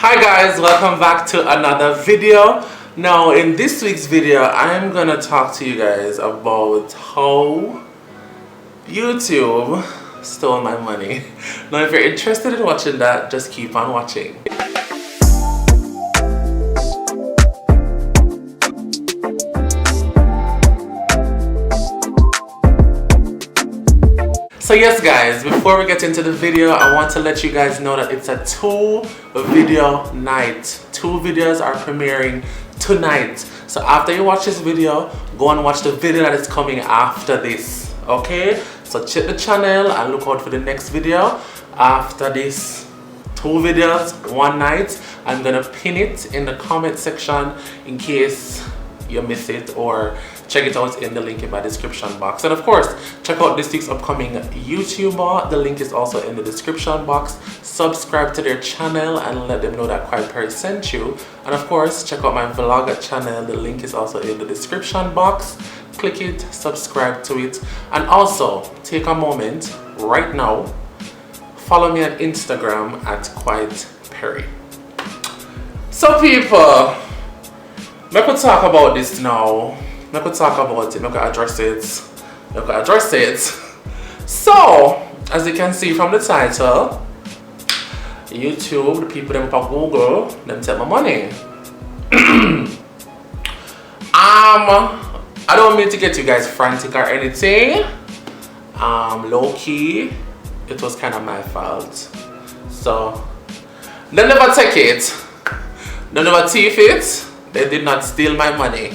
Hi guys, welcome back to another video. Now in this week's video I'm gonna talk to you guys about how YouTube stole my money. Now if you're interested in watching that, just keep on watching. So yes guys, before we get into the video, I want to let you guys know that it's a 2-video night. 2 videos are premiering tonight. So after you watch this video, go and watch the video that is coming after this. Okay? So check the channel and look out for the next video. After this 2 videos, 1 night, I'm gonna pin it in the comment section in case you miss it, or check it out in the link in my description box. And of course, check out this week's upcoming YouTuber. The link is also in the description box. Subscribe to their channel and let them know that PerryQuite sent you. And of course, check out my vlog channel. The link is also in the description box. Click it, subscribe to it, and also take a moment right now. Follow me on Instagram at QuitePerry. So people, I could talk about this now. I could talk about it. I could address it. So, as you can see from the title, YouTube, the people them up Google, them take my money. I don't mean to get you guys frantic or anything. Low key, it was kind of my fault. So, they never take it. They never thief it. They did not steal my money.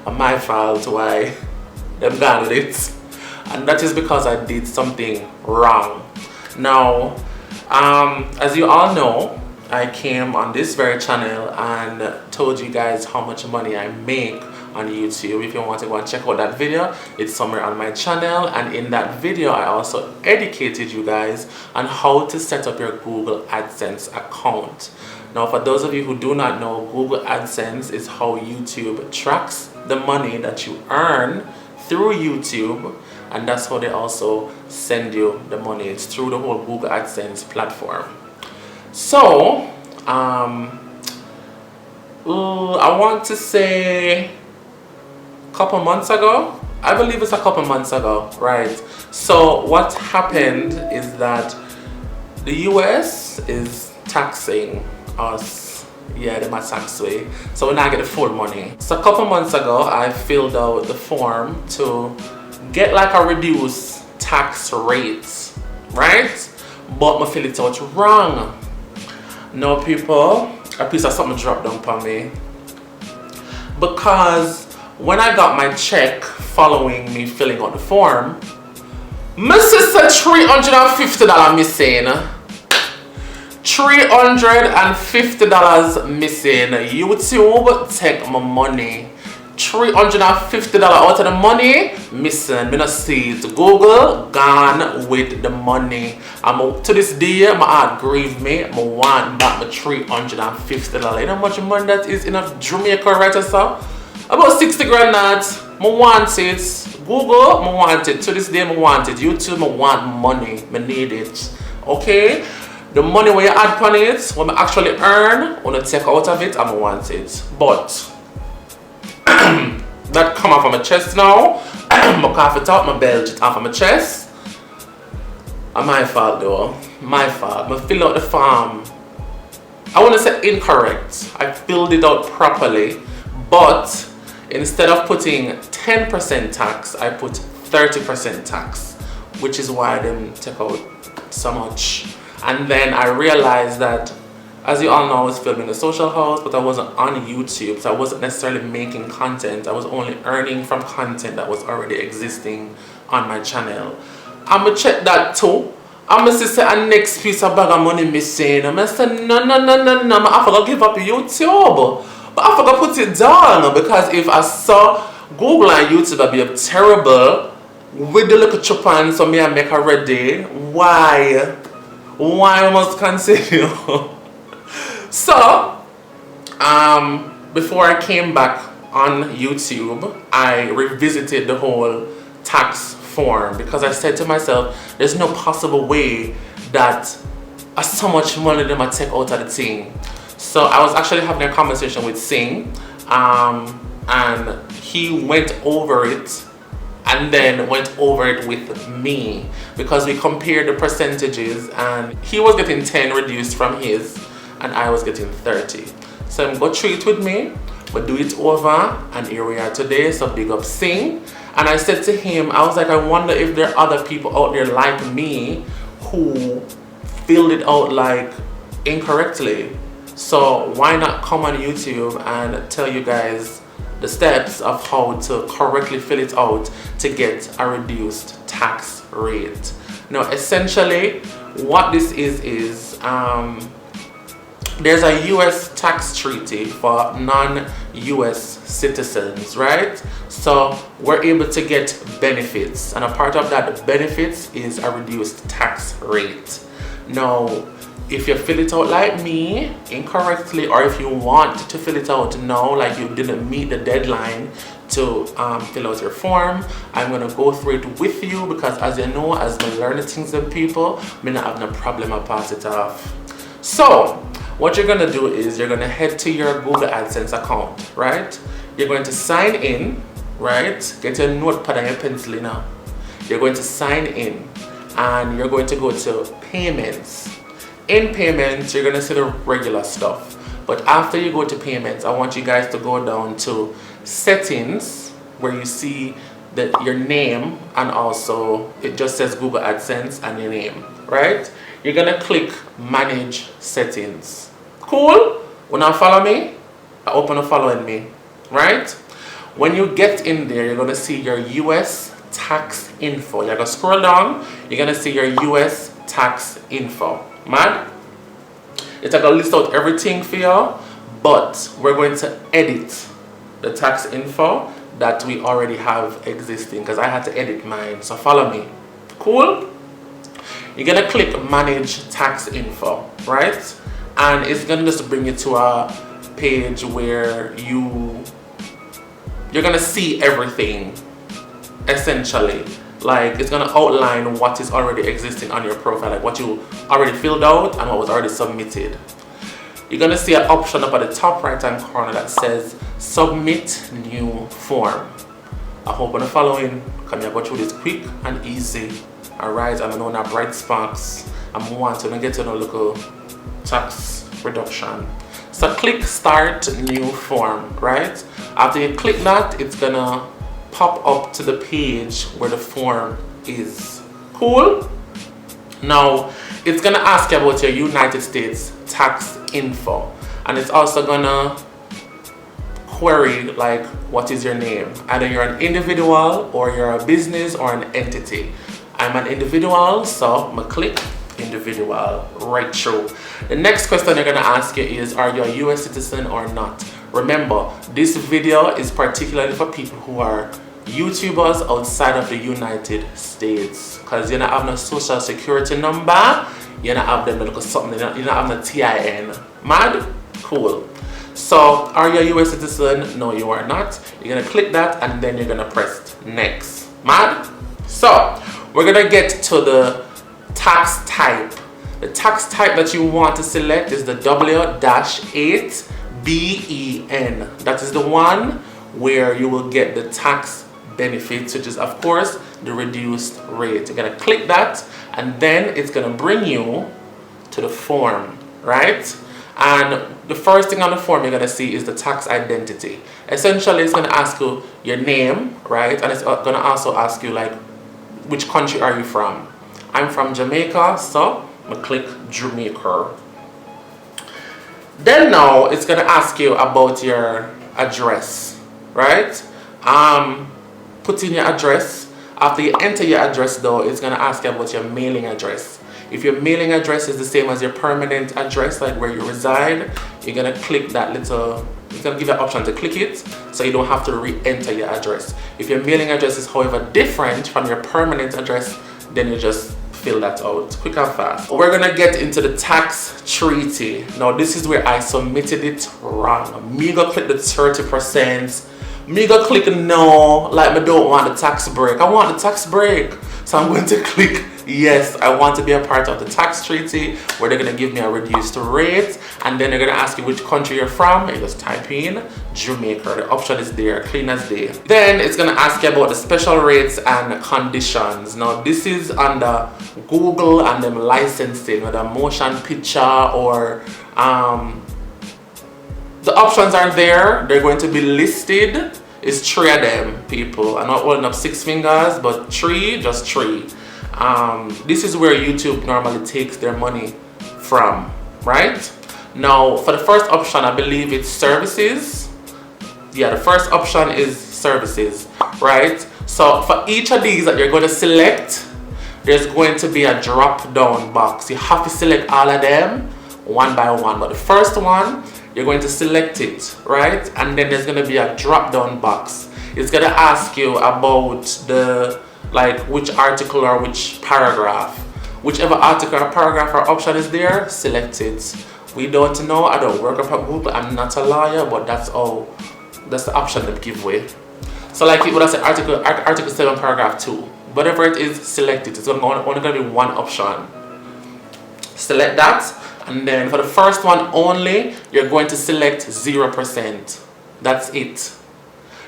My fault why them gone with it. And that is because I did something wrong. Now, as you all know, I came on this very channel and told you guys how much money I make on YouTube. If you want to go and check out that video, it's somewhere on my channel. And in that video, I also educated you guys on how to set up your Google Adsense account. Now, for those of you who do not know, Google Adsense is how YouTube tracks the money that you earn through YouTube, and that's how they also send you the money. It's through the whole Google Adsense platform. So, I want to say a couple months ago, I believe it's a couple months ago, right? So what happened is that the US is taxing us. Yeah, they might tax way. So we're not getting the full money. So a couple months ago, I filled out the form to get like a reduced tax rate, right? But I fill it out wrong. No people, a piece of something dropped down on me. Because when I got my check following me filling out the form, my sister $350 missing. $350 missing. YouTube take my money. $350 out of the money missing. Me not see it. Google gone with the money. To this day, my heart grieve me. I want back my $350. You know how much money that is in a Jamaica right or so? About 60 grand that. I want it. Google, I want it. To this day, I want it. YouTube, I want money. I need it. Okay? The money when you add on it, when I actually earn, when I take out of it, I want it. But that come off of my chest now. I cough it out, my belt it off of my chest. My fault though. My fault. I filled out the form. I want to say incorrect. I filled it out properly, but instead of putting 10% tax, I put 30% tax, which is why I didn't take out so much. And then I realized that, as you all know, I was filming the social house, but I wasn't on YouTube, so I wasn't necessarily making content. I was only earning from content that was already existing on my channel. I'm gonna check that too. I'm gonna say a next piece of bag of money missing. I'm gonna say no, I forgot to give up YouTube, but I forgot to put it down, because if I saw Google and YouTube, I'd be terrible with the little chuppan, so me I make her ready. Why I must continue? So, before I came back on YouTube, I revisited the whole tax form, because I said to myself, there's no possible way that so much money they might take out of the thing. So I was actually having a conversation with Singh, and he went over it and then went over it with me because we compared the percentages, and he was getting 10 reduced from his and I was getting 30. So I'm going to treat with me, but do it over, and here we are today. So big up Singh. And I said to him, I was like, I wonder if there are other people out there like me who filled it out like incorrectly. So why not come on YouTube and tell you guys the steps of how to correctly fill it out to get a reduced tax rate. Now essentially what this is there's a US tax treaty for non-US citizens, right? So we're able to get benefits, and a part of that benefits is a reduced tax rate. Now if you fill it out like me incorrectly, or if you want to fill it out now like you didn't meet the deadline to fill out your form, I'm gonna go through it with you, because as you know, as I learn the things in people, me not have no problem, I pass it off. So what you're gonna do is you're gonna head to your Google Adsense account, right? You're going to sign in, right? Get your notepad and your pencil now. You're going to sign in and you're going to go to payments. In payments, you're gonna see the regular stuff. But after you go to payments, I want you guys to go down to settings, where you see that your name, and also it just says Google AdSense and your name, right? You're gonna click manage settings. Cool? When you follow me, I open a following me, right? When you get in there, you're gonna see your US tax info. You're gonna scroll down, you're gonna see your US tax info. Man, it's gonna list out everything for you, but we're going to edit the tax info that we already have existing, because I had to edit mine. So follow me. Cool? You're gonna click manage tax info, right? And it's gonna just bring you to a page where you're gonna see everything, essentially. Like, it's gonna outline what is already existing on your profile, like what you already filled out and what was already submitted. You're gonna see an option up at the top right hand corner that says submit new form. I hope on the following, can you go through this quick and easy. Alright, and I know now bright sparks. I'm wanting to get to a local tax reduction. So click start new form, right? After you click that, it's gonna pop up to the page where the form is. Cool? Now it's gonna ask you about your United States tax info, and it's also gonna query like what is your name. Either you're an individual or you're a business or an entity. I'm an individual, so I'm gonna click individual right through. The next question they're gonna ask you is, are you a US citizen or not? Remember, this video is particularly for people who are YouTubers outside of the United States, because you don't have no social security number, you don't have them look something, you don't have no TIN. Mad? Cool. So are you a US citizen? No, you are not. You're gonna click that and then you're gonna press next. Mad? So we're gonna get to the tax type. The tax type that you want to select is the W-8BEN. That is the one where you will get the tax benefits, which is of course the reduced rate. You're gonna click that and then it's gonna bring you to the form, right? And the first thing on the form you're gonna see is the tax identity. Essentially, it's gonna ask you your name, right? And it's gonna also ask you like, which country are you from? I'm from Jamaica, so I'm gonna click Jamaica. Then now it's gonna ask you about your address, right? Put in your address. After you enter your address though, it's gonna ask you about your mailing address. If your mailing address is the same as your permanent address, like where you reside, you're gonna click that little, it's gonna give you an option to click it, so you don't have to re-enter your address. If your mailing address is however different from your permanent address, then you just fill that out quick and fast. We're gonna get into the tax treaty. Now this is where I submitted it wrong. Me go click the 30%. Me go click no, like me don't want the tax break. I want the tax break. So I'm going to click yes, I want to be a part of the tax treaty where they're going to give me a reduced rate, and then they're going to ask you which country you're from. You just type in Jamaica. The option is there, clean as day. Then it's going to ask you about the special rates and conditions. Now this is under Google and them licensing, whether motion picture or the options are there. They're going to be listed. It's 3 of them, people. I'm not holding up 6 fingers, but 3, just 3. This is where YouTube normally takes their money from, right? Now, for the first option, I believe it's services. Yeah, the first option is services, right? So for each of these that you're going to select, there's going to be a drop-down box. You have to select all of them one by one, but the first one, you're going to select it, right? And then there's going to be a drop-down box. It's going to ask you about the, like, which article or which paragraph. Whichever article or paragraph or option is there, select it. We don't know. I don't work up at Google. I'm not a lawyer, but that's the option they give away. So like what I said, article 7, paragraph 2. Whatever it is, select it. It's only going to be one option. Select that. And then for the first one only, you're going to select 0%. That's it.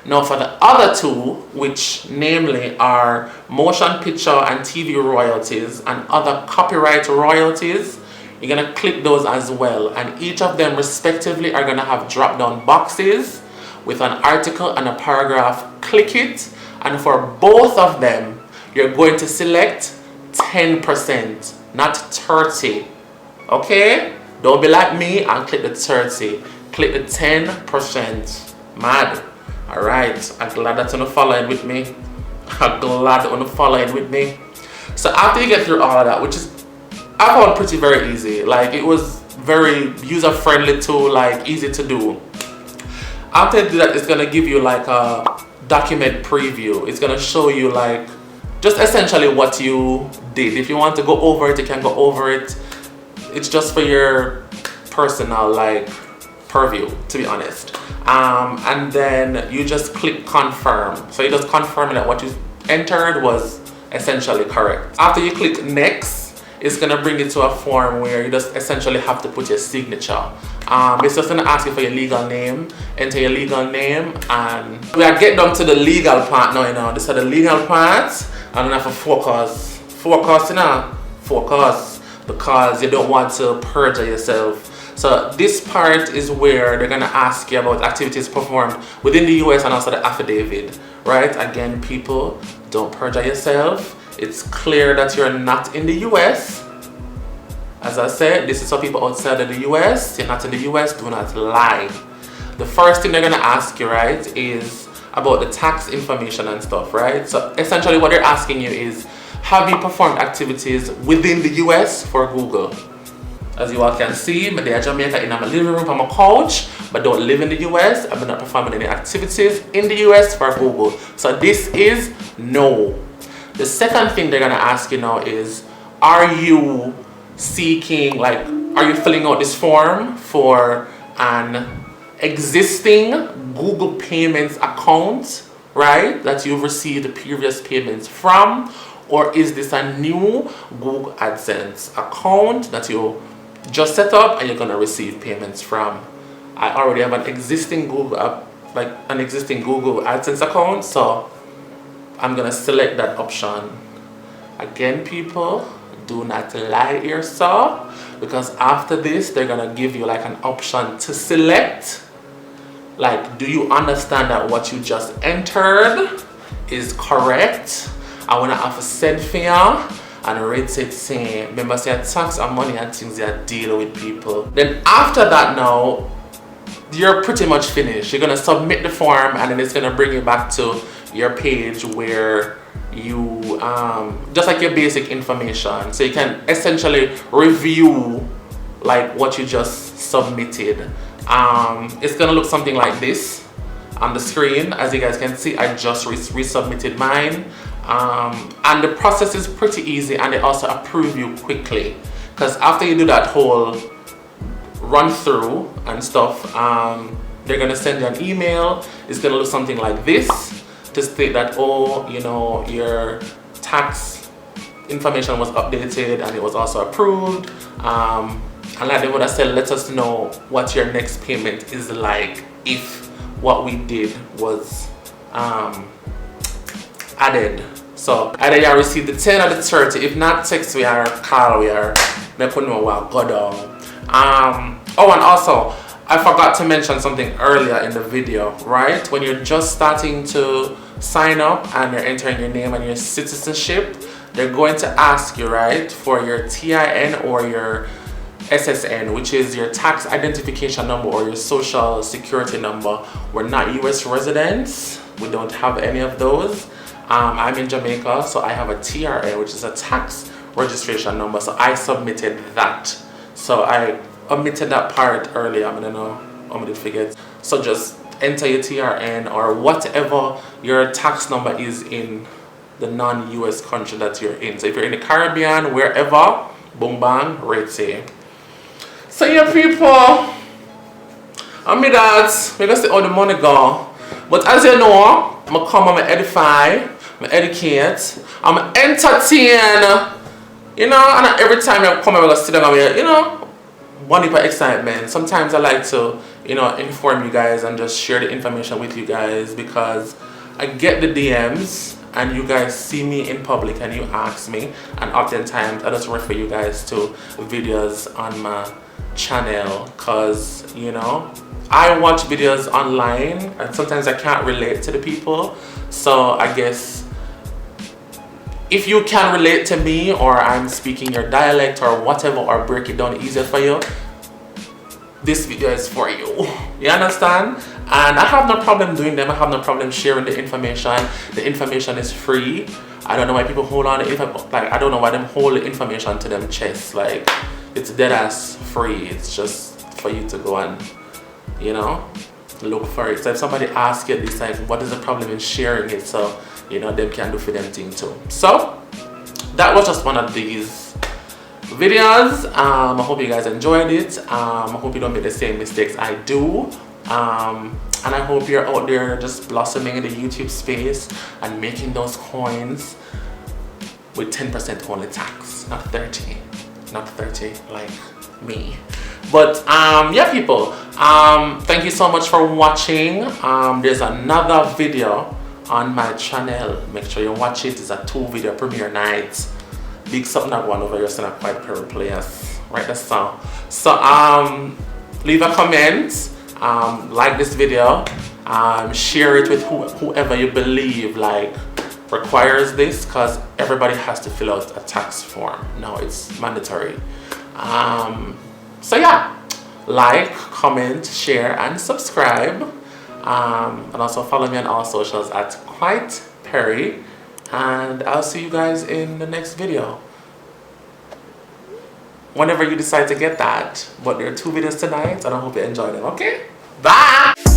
Now for the other 2, which namely are motion picture and TV royalties and other copyright royalties, you're going to click those as well. And each of them respectively are going to have drop-down boxes with an article and a paragraph. Click it. And for both of them, you're going to select 10%, not 30. Okay? Don't be like me and click the 30. Click the 10%. Mad. Alright. I'm glad that you're following with me. I'm glad that you're following with me. So after you get through all of that, which is I found pretty very easy. Like it was very user friendly too, like easy to do. After you do that, it's gonna give you like a document preview. It's gonna show you like just essentially what you did. If you want to go over it, you can go over it. It's just for your personal like purview, to be honest. And then you just click confirm. So you just confirm that what you entered was essentially correct. After you click next, it's gonna bring you to a form where you just essentially have to put your signature. It's just gonna ask you for your legal name. Enter your legal name, and we are getting down to the legal part now. You know, this is the legal part. And I have to focus, because you don't want to perjure yourself. So this part is where they're gonna ask you about activities performed within the US and also the affidavit, right? Again, people, don't perjure yourself. It's clear that you're not in the US. As I said, this is for people outside of the US. You're not in the US, do not lie. The first thing they're gonna ask you, right, is about the tax information and stuff, right? So essentially what they're asking you is, have you performed activities within the US for Google? As you all can see, I'm in Jamaica in my living room on my couch, but don't live in the US. I'm not performing any activities in the US for Google. So this is no. The second thing they're gonna ask you now is, are you seeking, like, are you filling out this form for an existing Google Payments account, right, that you've received previous payments from, or is this a new Google AdSense account that you just set up and you're gonna receive payments from? I already have an existing Google AdSense account, so I'm gonna select that option. Again, people, do not lie here, so, because after this they're gonna give you like an option to select, like, do you understand that what you just entered is correct? I wanna have a said for you and rate it saying, remember say tax and money and things that deal with people. Then after that now, you're pretty much finished. You're gonna submit the form and then it's gonna bring you back to your page where you, just like your basic information. So you can essentially review like what you just submitted. It's gonna look something like this on the screen. As you guys can see, I just resubmitted mine. And the process is pretty easy, and they also approve you quickly, because after you do that whole run through and stuff, they're gonna send you an email. It's gonna look something like this to state that, oh, you know, your tax information was updated and it was also approved. And like they would have said, let us know what your next payment is like if what we did was added. So either you receive the 10 or the 30. If not, text we or call we or make you know what go down. Oh, and also I forgot to mention something earlier in the video, right? When you're just starting to sign up and you're entering your name and your citizenship, they're going to ask you, right, for your TIN or your SSN, which is your tax identification number or your social security number. We're not US residents. We don't have any of those. I'm in Jamaica, so I have a TRN, which is a tax registration number. So I submitted that. So I omitted that part earlier. I don't know how many forget. So just enter your TRN or whatever your tax number is in the non-US country that you're in. So if you're in the Caribbean, wherever, boom bang, right say. So yeah, people, I'm my dads, we're gonna see how the money go. But as you know, I'm gonna come and edify, I'm educate, I'm entertain, you know, and every time I come, I'm gonna sit down and, you know, one heap of excitement. Sometimes I like to, you know, inform you guys and just share the information with you guys because I get the DMs and you guys see me in public and you ask me, and oftentimes I just refer you guys to videos on my channel because, you know, I watch videos online and sometimes I can't relate to the people. So I guess if you can relate to me or I'm speaking your dialect or whatever or break it down easier for you, this video is for you. You understand? And I have no problem doing them. I have no problem sharing the information. The information is free. I don't know why people hold on to it. Like, I don't know why them hold the information to them chest. Like, it's dead ass free. It's just for you to go and, you know, look for it. So if somebody asks you this, like, what is the problem in sharing it? So, you know, them can do for them thing too. So that was just one of these videos. I hope you guys enjoyed it. I hope you don't make the same mistakes I do. And I hope you're out there just blossoming in the YouTube space and making those coins with 10% only tax, not 30. Not 30 like me. But yeah, people, thank you so much for watching. There's another video on my channel. Make sure you watch it. It's a 2-video premiere night. Big something that one over here, so not quite PerryQuite. Right, that's so. So leave a comment, like this video, share it with whoever you believe like requires this, because everybody has to fill out a tax form now. It's mandatory. So yeah, like, comment, share, and subscribe. And also follow me on all socials at Quite Perry. And I'll see you guys in the next video. Whenever you decide to get that. But there are 2 videos tonight, and I hope you enjoy them, okay? Bye!